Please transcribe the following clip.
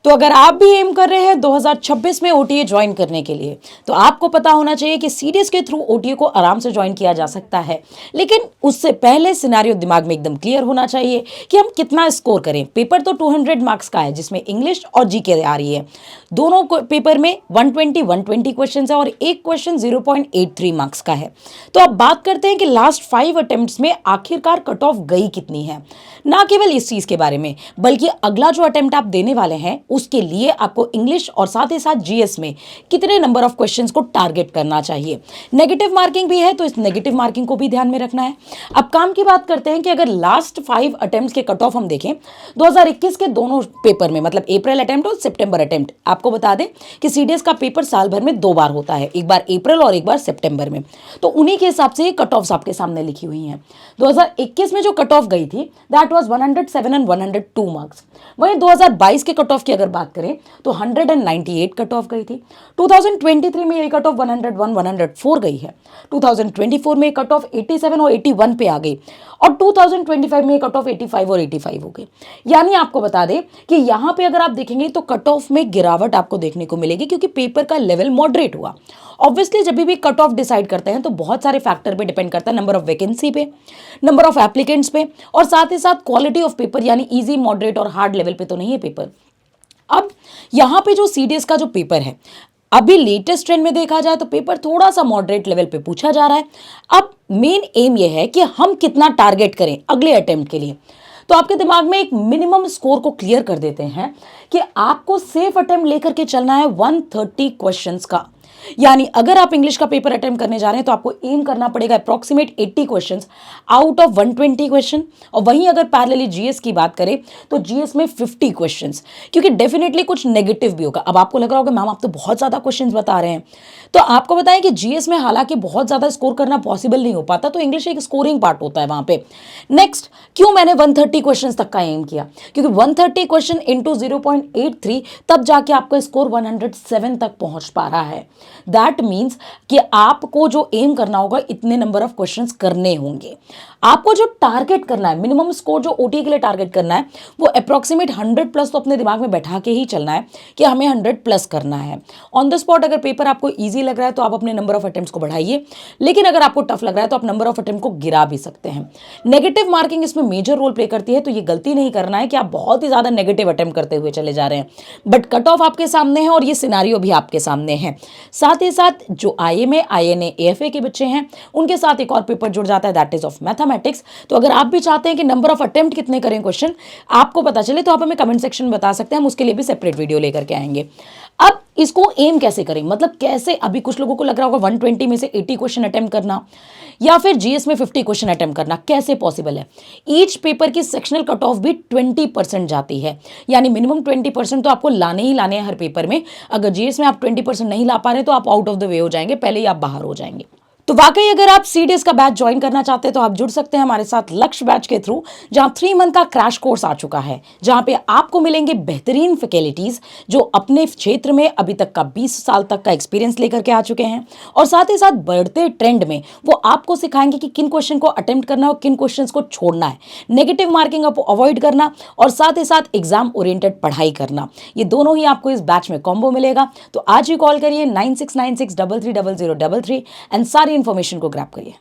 तो अगर आप भी एम कर रहे हैं 2026 में ओटीए ज्वाइन करने के लिए, तो आपको पता होना चाहिए कि सीडीएस के थ्रू ओटीए को आराम से ज्वाइन किया जा सकता है। लेकिन उससे पहले सिनेरियो दिमाग में एकदम क्लियर होना चाहिए कि हम कितना स्कोर करें। पेपर तो 200 मार्क्स का है, जिसमें इंग्लिश और जीके आ रही है। दोनों पेपर में 120 क्वेश्चन है और एक क्वेश्चन 0.83 मार्क्स का है। तो अब बात करते हैं कि लास्ट 5 अटेम्प्ट्स में आखिरकार कट ऑफ गई कितनी है। ना केवल इस चीज के बारे में, बल्कि अगला जो अटेम्प्ट आप देने वाले हैं उसके लिए आपको इंग्लिश और साथ ही साथ जीएस में कितने नंबर ऑफ क्वेश्चंस को टारगेट करना चाहिए। नेगेटिव मार्किंग भी है, तो इस नेगेटिव मार्किंग को भी ध्यान में रखना है। अब काम की बात करते हैं कि अगर लास्ट 5 अटेम्प्ट्स के कट ऑफ हम देखें 2021 के दोनों पेपर में, मतलब अप्रैल अटेम्प्ट और सितंबर अटेम्प्ट, आपको बता दें कि सीडीएस का पेपर साल भर में 2 बार होता है, एक बार अप्रैल और एक बार सितंबर में। तो उन्हीं के हिसाब से कट ऑफ्स आपके सामने लिखी हुई हैं। 2021 में जो कट ऑफ गई थी दैट वाज 107 एंड 102 मार्क्स। वहीं 2022 के कट ऑफ की अगर बात करें तो 198 कट ऑफ गई थी। 2023 में ये कट ऑफ 101 104 गई है। 2024 में कट ऑफ 87 और 81 पे आ गई और 2025 में कट ऑफ 85 और 85 हो गई। यानी आपको बता दें कि यहाँ पे अगर आप देखेंगे तो कट ऑफ में गिरावट आपको देखने को मिलेगी, क्योंकि पेपर का लेवल मॉडरेट हुआ। ऑब्वियसली जब भी कट ऑफ डिसाइड करते हैं तो बहुत सारे फैक्टर पे डिपेंड करता है, नंबर ऑफ वैकेंसी पे, नंबर ऑफ एप्लीकेंट्स पे, और साथ ही साथ क्वालिटी ऑफ पेपर, यानी इजी, मॉडरेट और हार्ड लेवल पे तो नहीं है पेपर। अब यहाँ पे जो सीडीएस का जो पेपर है, अभी लेटेस्ट ट्रेंड में देखा जाए तो पेपर थोड़ा सा मॉडरेट लेवल पे पूछा जा रहा है। अब मेन एम ये है कि हम कितना टारगेट करें अगले अटेम्प्ट के लिए। तो आपके दिमाग में एक मिनिमम स्कोर को क्लियर कर देते हैं कि आपको सेफ अटेम्प्ट लेकर के चलना है 130 क्वेश्चंस का। यानी अगर आप इंग्लिश का पेपर अटेम्प्ट करने जा रहे हैं तो आपको एम करना पड़ेगा approximate 80 questions out of 120 question. और वहीं अगर पैरेलली जीएस की बात करें तो जीएस में 50 क्वेश्चंस, क्योंकि डेफिनेटली कुछ नेगेटिव भी होगा। अब आपको लग रहा होगा मैम आप तो बहुत ज़्यादा क्वेश्चंस बता रहे हैं, तो आपको बताएं कि जीएस में हालांकि बहुत ज़्यादा स्कोर करना पॉसिबल नहीं हो पाता, तो इंग्लिश एक स्कोरिंग पार्ट होता है वहाँ पे। नेक्स्ट, क्यों मैंने 130 क्वेश्चन तक का एम किया, क्योंकि 130 क्वेश्चन इंटू 0.83 तब जाके आपका स्कोर 107 तक पहुंच पा रहा है। दैट मीन्स कि आपको जो एम करना होगा इतने नंबर ऑफ क्वेश्चंस करने होंगे। आपको जो टारगेट करना है, मिनिमम स्कोर जो ओटी के लिए टारगेट करना है, वो अप्रॉक्सीमेट 100 प्लस तो अपने दिमाग में बैठा के ही चलना है कि हमें 100 प्लस करना है। ऑन द स्पॉट अगर पेपर आपको ईजी लग रहा है तो आप अपने नंबर ऑफ अटेम्प्ट्स को बढ़ाइए, लेकिन अगर आपको टफ लग रहा है तो आप नंबर ऑफ अटेम्प्ट को गिरा भी सकते हैं। नेगेटिव मार्किंग इसमें मेजर रोल प्ले करती है, तो ये गलती नहीं करना है कि आप बहुत ही ज्यादा नेगेटिव अटेम्प्ट करते हुए चले जा रहे हैं। बट कट ऑफ आपके सामने है और ये सिनारियो भी आपके सामने है। साथ ही साथ जो आईएमए, आईएनए, एएफए के बच्चे हैं उनके साथ एक और पेपर जुड़ जाता है, दैट इज ऑफ मैथमेटिक्स। तो अगर आप भी चाहते हैं कि नंबर ऑफ अटेम्प्ट कितने करें क्वेश्चन आपको पता चले, तो आप हमें कमेंट सेक्शन में बता सकते हैं, हम उसके लिए भी सेपरेट वीडियो लेकर के आएंगे। अब इसको एम कैसे करें, मतलब कैसे, अभी कुछ लोगों को लग रहा होगा 120 में से 80 क्वेश्चन अटेम्प्ट करना या फिर जीएस में 50 क्वेश्चन अटेम्प्ट करना कैसे पॉसिबल है। ईच पेपर की सेक्शनल कट ऑफ भी 20% जाती है, यानी मिनिमम 20% तो आपको लाने ही लाने हैं हर पेपर में। अगर जीएस में आप 20% नहीं ला पा रहे तो आप आउट ऑफ द वे हो जाएंगे, पहले ही आप बाहर हो जाएंगे। तो वाकई अगर आप सीडीएस का बैच ज्वाइन करना चाहते हैं तो आप जुड़ सकते हैं हमारे साथ लक्ष्य बैच के थ्रू, जहां 3 मंथ का क्रैश कोर्स आ चुका है, जहां पे आपको मिलेंगे बेहतरीन फैकल्टीज जो अपने क्षेत्र में अभी तक का 20 साल तक का एक्सपीरियंस लेकर के आ चुके हैं, और साथ ही साथ बढ़ते ट्रेंड में वो आपको सिखाएंगे कि किन क्वेश्चन को अटेम्प्ट करना है और किन क्वेश्चन को छोड़ना है, नेगेटिव मार्किंग को अवॉइड करना और साथ ही साथ एग्जाम ओरिएंटेड पढ़ाई करना। ये दोनों ही आपको इस बैच में कॉम्बो मिलेगा। तो आज ही कॉल करिए 9696330033 एंड सारी इन्फॉर्मेशन को ग्रैब करिए।